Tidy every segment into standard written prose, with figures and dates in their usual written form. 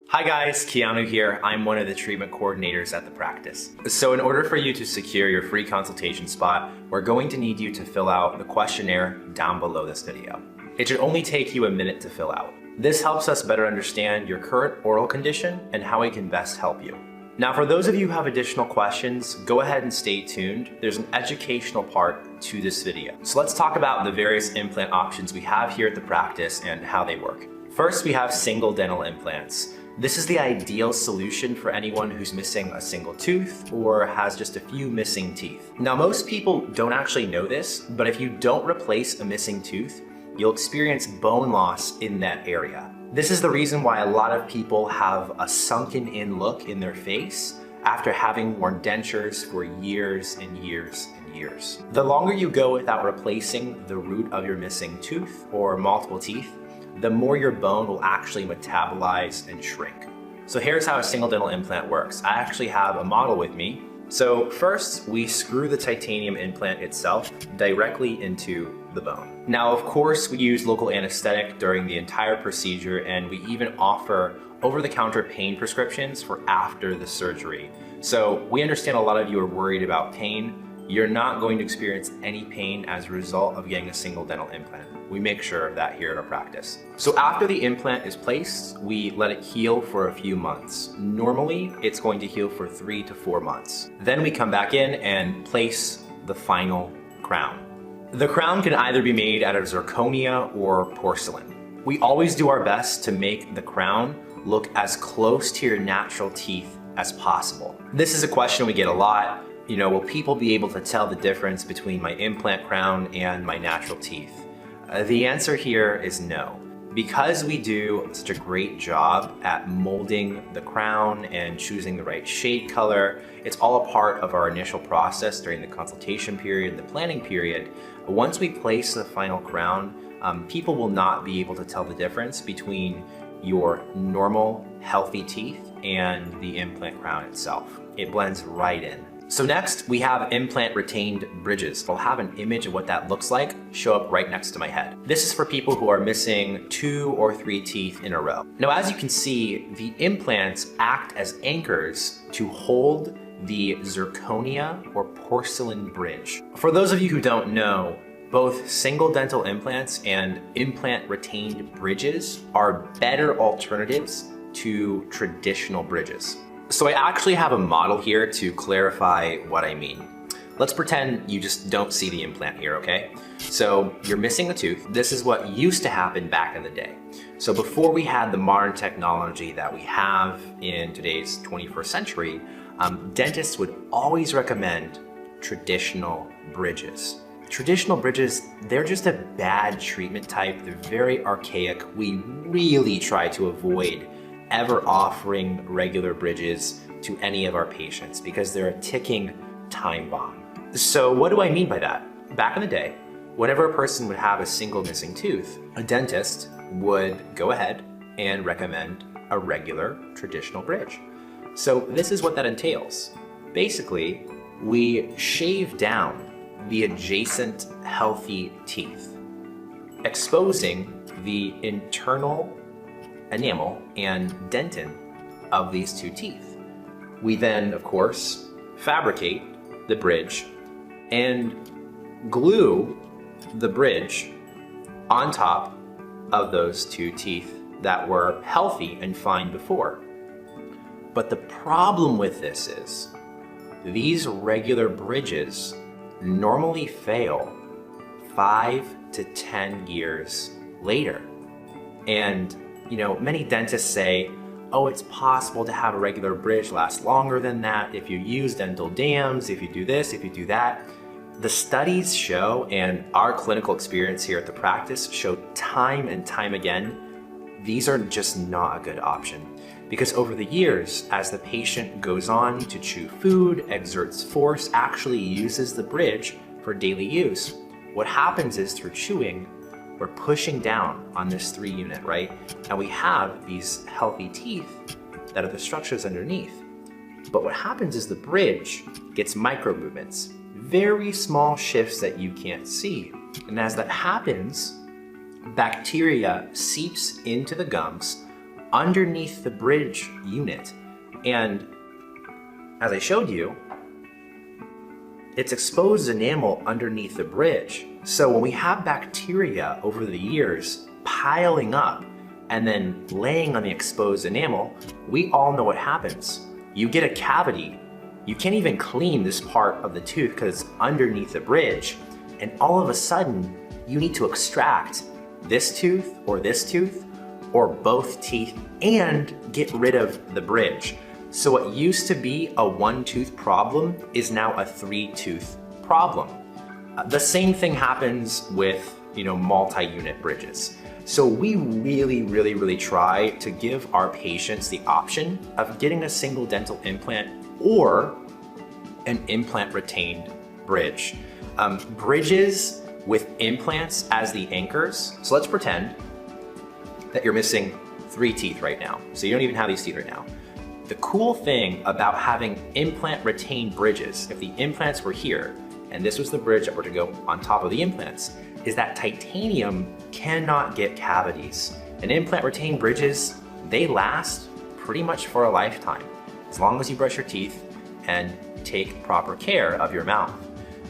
Hi guys, Keanu here. I'm one of the treatment coordinators at the practice. So in order for you to secure your free consultation spot, we're going to need you to fill out the questionnaire down below this video. It should only take you a minute to fill out. This helps us better understand your current oral condition and how we can best help you. Now for those of you who have additional questions, go ahead and stay tuned. There's an educational part to this video. So let's talk about the various implant options we have here at the practice and how they work. First, we have single dental implants. This is the ideal solution for anyone who's missing a single tooth or has just a few missing teeth. Now, most people don't actually know this, but if you don't replace a missing tooth, you'll experience bone loss in that area. This is the reason why a lot of people have a sunken in look in their face after having worn dentures for years and years and years. The longer you go without replacing the root of your missing tooth or multiple teeth, the more your bone will actually metabolize and shrink. So here's how a single dental implant works. I actually have a model with me. So first, we screw the titanium implant itself directly into the bone. Now, of course, we use local anesthetic during the entire procedure, and we even offer over-the-counter pain prescriptions for after the surgery. So we understand a lot of you are worried about pain. You're not going to experience any pain as a result of getting a single dental implant. We make sure of that here at our practice. So after the implant is placed, we let it heal for a few months. Normally, it's going to heal for 3 to 4 months. Then we come back in and place the final crown. The crown can either be made out of zirconia or porcelain. We always do our best to make the crown look as close to your natural teeth as possible. This is a question we get a lot. Will people be able to tell the difference between my implant crown and my natural teeth? The answer here is no. Because we do such a great job at molding the crown and choosing the right shade color, it's all a part of our initial process during the consultation period, the planning period. Once we place the final crown, people will not be able to tell the difference between your normal, healthy teeth and the implant crown itself. It blends right in. So next, we have implant retained bridges. I'll have an image of what that looks like show up right next to my head. This is for people who are missing 2 or 3 teeth in a row. Now, as you can see, the implants act as anchors to hold the zirconia or porcelain bridge. For those of you who don't know, both single dental implants and implant retained bridges are better alternatives to traditional bridges. So I actually have a model here to clarify what I mean. Let's pretend you just don't see the implant here, okay? So you're missing a tooth. This is what used to happen back in the day. So before we had the modern technology that we have in today's 21st century, dentists would always recommend traditional bridges. Traditional bridges, they're just a bad treatment type. They're very archaic. We really try to avoid ever offering regular bridges to any of our patients because they're a ticking time bomb. So what do I mean by that? Back in the day, whenever a person would have a single missing tooth, a dentist would go ahead and recommend a regular traditional bridge. So this is what that entails. Basically, we shave down the adjacent healthy teeth, exposing the internal enamel and dentin of these 2 teeth. We then, of course, fabricate the bridge and glue the bridge on top of those 2 teeth that were healthy and fine before. But the problem with this is these regular bridges normally fail 5 to 10 years later. And many dentists say, oh, it's possible to have a regular bridge last longer than that if you use dental dams, if you do this, if you do that. The studies show, and our clinical experience here at the practice show time and time again, these are just not a good option. Because over the years, as the patient goes on to chew food, exerts force, actually uses the bridge for daily use, what happens is through chewing, we're pushing down on this 3 unit, right? And we have these healthy teeth that are the structures underneath. But what happens is the bridge gets micro movements, very small shifts that you can't see. And as that happens, bacteria seeps into the gums, underneath the bridge unit. And as I showed you, it's exposed enamel underneath the bridge. So when we have bacteria over the years piling up and then laying on the exposed enamel, we all know what happens. You get a cavity. You can't even clean this part of the tooth because it's underneath the bridge. And all of a sudden, you need to extract this tooth or both teeth and get rid of the bridge. So what used to be a 1-tooth problem is now a 3-tooth problem. The same thing happens with, multi-unit bridges. So we really try to give our patients the option of getting a single dental implant or an implant retained bridge. Bridges with implants as the anchors. So let's pretend that you're missing 3 teeth right now. So you don't even have these teeth right now. The cool thing about having implant retained bridges, if the implants were here and this was the bridge that were to go on top of the implants, is that titanium cannot get cavities. And implant retained bridges, they last pretty much for a lifetime, as long as you brush your teeth and take proper care of your mouth.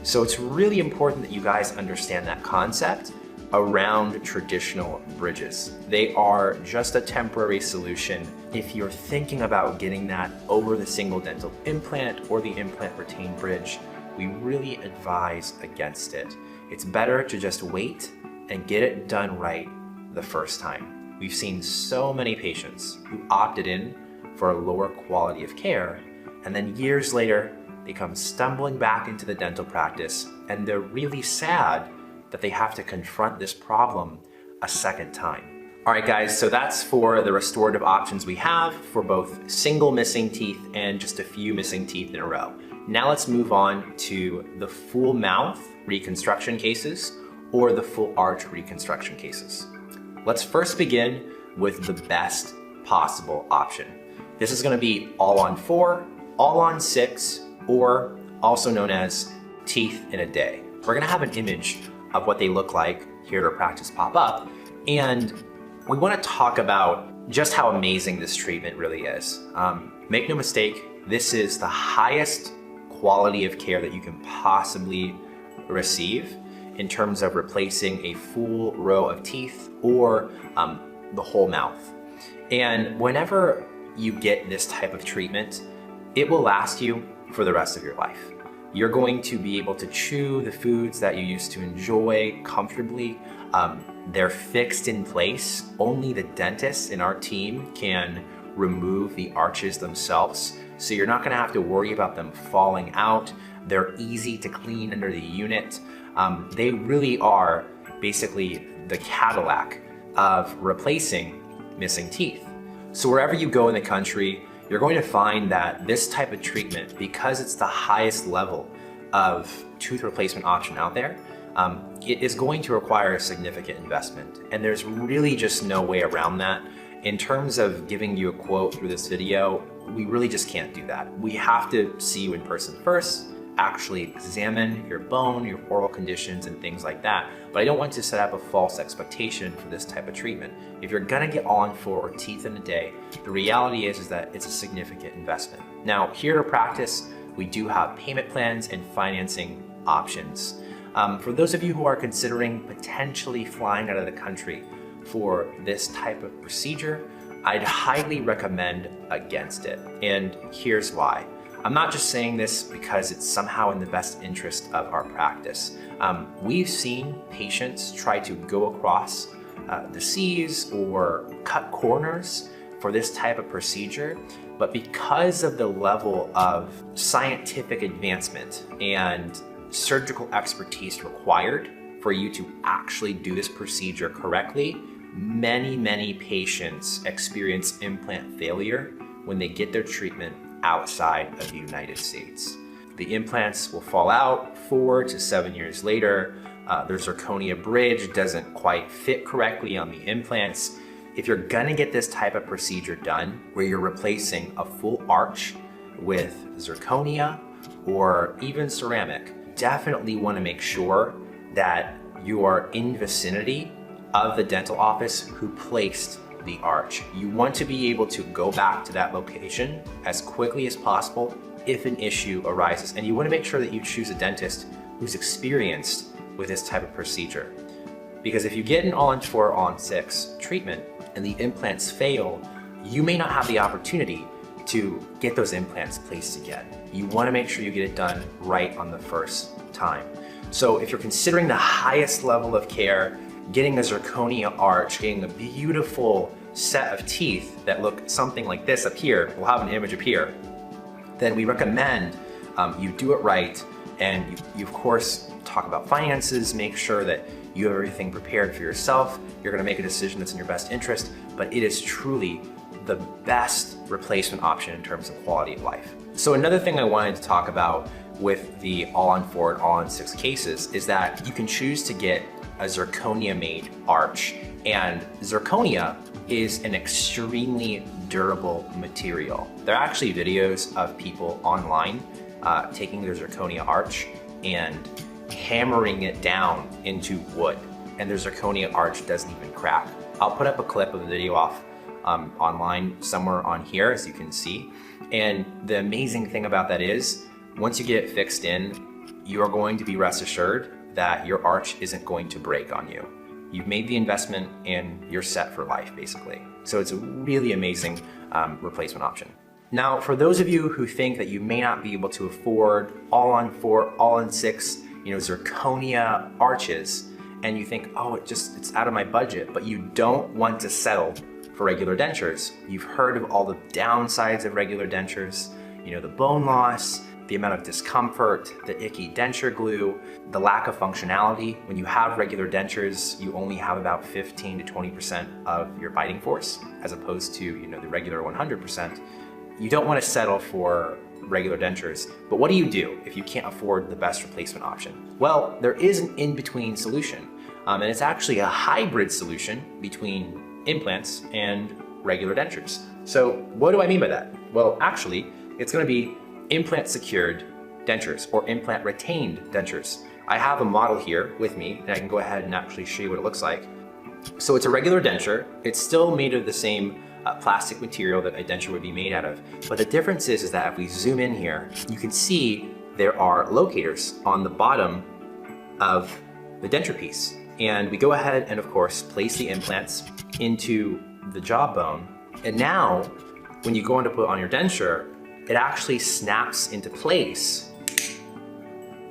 So it's really important that you guys understand that concept around traditional bridges. They are just a temporary solution. If you're thinking about getting that over the single dental implant or the implant retained bridge, we really advise against it. It's better to just wait and get it done right the first time. We've seen so many patients who opted in for a lower quality of care, and then years later, they come stumbling back into the dental practice, and they're really sad that they have to confront this problem a second time. All right, guys, so that's for the restorative options we have for both single missing teeth and just a few missing teeth in a row. Now let's move on to the full mouth reconstruction cases or the full arch reconstruction cases. Let's first begin with the best possible option. This is gonna be all on 4, all on 6, or also known as teeth in a day. We're gonna have an image of what they look like here at our practice pop up, and we wanna talk about just how amazing this treatment really is. Make no mistake, this is the highest quality of care that you can possibly receive in terms of replacing a full row of teeth or the whole mouth. And whenever you get this type of treatment, it will last you for the rest of your life. You're going to be able to chew the foods that you used to enjoy comfortably. They're fixed in place. Only the dentists in our team can remove the arches themselves. So you're not gonna have to worry about them falling out. They're easy to clean under the unit. They really are basically the Cadillac of replacing missing teeth. So wherever you go in the country, you're going to find that this type of treatment, because it's the highest level of tooth replacement option out there, it is going to require a significant investment. And there's really just no way around that. In terms of giving you a quote through this video, we really just can't do that. We have to see you in person first, actually examine your bone, your oral conditions, and things like that. But I don't want to set up a false expectation for this type of treatment. If you're gonna get all on 4 or teeth in a day, the reality is that it's a significant investment. Now, here at our practice, we do have payment plans and financing options. For those of you who are considering potentially flying out of the country for this type of procedure, I'd highly recommend against it. And here's why. I'm not just saying this because it's somehow in the best interest of our practice. We've seen patients try to go across the seas or cut corners for this type of procedure, but because of the level of scientific advancement and surgical expertise required for you to actually do this procedure correctly, many patients experience implant failure when they get their treatment outside of the United States. The implants will fall out 4 to 7 years later. Their zirconia bridge doesn't quite fit correctly on the implants. If you're gonna get this type of procedure done, where you're replacing a full arch with zirconia or even ceramic, definitely wanna make sure that you are in vicinity of the dental office who placed the arch. You want to be able to go back to that location as quickly as possible if an issue arises. And you want to make sure that you choose a dentist who's experienced with this type of procedure. Because if you get an all-on-4, all-on-6 treatment and the implants fail, you may not have the opportunity to get those implants placed again. You want to make sure you get it done right on the first time. So if you're considering the highest level of care, getting a zirconia arch, getting a beautiful set of teeth that look something like this up here, we'll have an image up here, then we recommend you do it right, and you of course talk about finances, make sure that you have everything prepared for yourself. You're gonna make a decision that's in your best interest, but it is truly the best replacement option in terms of quality of life. So another thing I wanted to talk about with the all-on-4 and all-on-6 cases is that you can choose to get a zirconia made arch. And zirconia is an extremely durable material. There are actually videos of people online taking their zirconia arch and hammering it down into wood, and their zirconia arch doesn't even crack. I'll put up a clip of the video off online somewhere on here, as you can see. And the amazing thing about that is, once you get it fixed in, you are going to be rest assured that your arch isn't going to break on you. You've made the investment and you're set for life, basically. So it's a really amazing replacement option. Now, for those of you who think that you may not be able to afford all-on-4, all-on-6, zirconia arches, and you think, oh, it's out of my budget, but you don't want to settle for regular dentures. You've heard of all the downsides of regular dentures, the bone loss, the amount of discomfort, the icky denture glue, the lack of functionality. When you have regular dentures, you only have about 15 to 20% of your biting force, as opposed to the regular 100%. You don't want to settle for regular dentures, but what do you do if you can't afford the best replacement option? Well, there is an in-between solution, and it's actually a hybrid solution between implants and regular dentures. So what do I mean by that? Well, actually, it's going to be implant secured dentures or implant retained dentures. I have a model here with me, and I can go ahead and actually show you what it looks like. So it's a regular denture. It's still made of the same plastic material that a denture would be made out of. But the difference is that if we zoom in here, you can see there are locators on the bottom of the denture piece. And we go ahead and of course place the implants into the jawbone. And now when you go on to put on your denture, it actually snaps into place.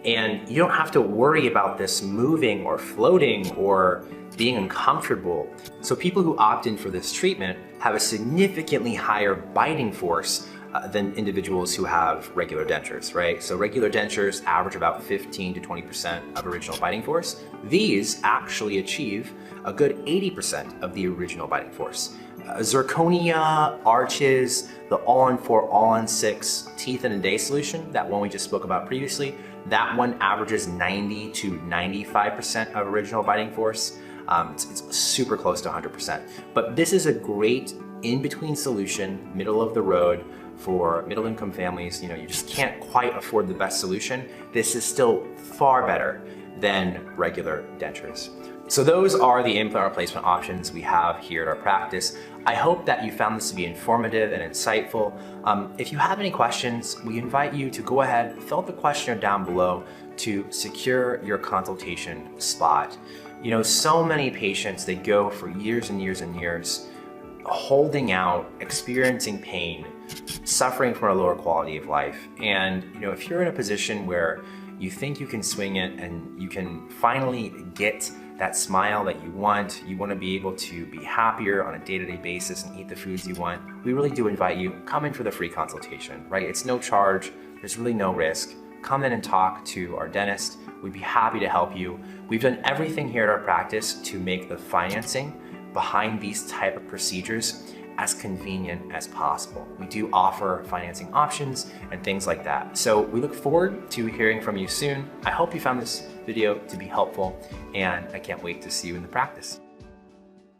And you don't have to worry about this moving or floating or being uncomfortable. So people who opt in for this treatment have a significantly higher biting force than individuals who have regular dentures, right? So regular dentures average about 15 to 20% of original biting force. These actually achieve a good 80% of the original biting force. Zirconia arches, the all-on-4, all-on-6 teeth in a day solution, that one we just spoke about previously, that one averages 90 to 95% of original biting force. It's super close to 100%. But this is a great in-between solution, middle of the road, for middle-income families. You just can't quite afford the best solution. This is still far better than regular dentures. So those are the implant replacement options we have here at our practice. I hope that you found this to be informative and insightful. If you have any questions, we invite you to go ahead, fill out the questionnaire down below to secure your consultation spot. So many patients, they go for years and years and years holding out, experiencing pain, suffering from a lower quality of life. And if you're in a position where you think you can swing it and you can finally get that smile that you want to be able to be happier on a day-to-day basis and eat the foods you want, we really do invite you, come in for the free consultation, right? It's no charge, there's really no risk. Come in and talk to our dentist. We'd be happy to help you. We've done everything here at our practice to make the financing behind these type of procedures as convenient as possible. We do offer financing options and things like that. So we look forward to hearing from you soon. I hope you found this video to be helpful, and I can't wait to see you in the practice.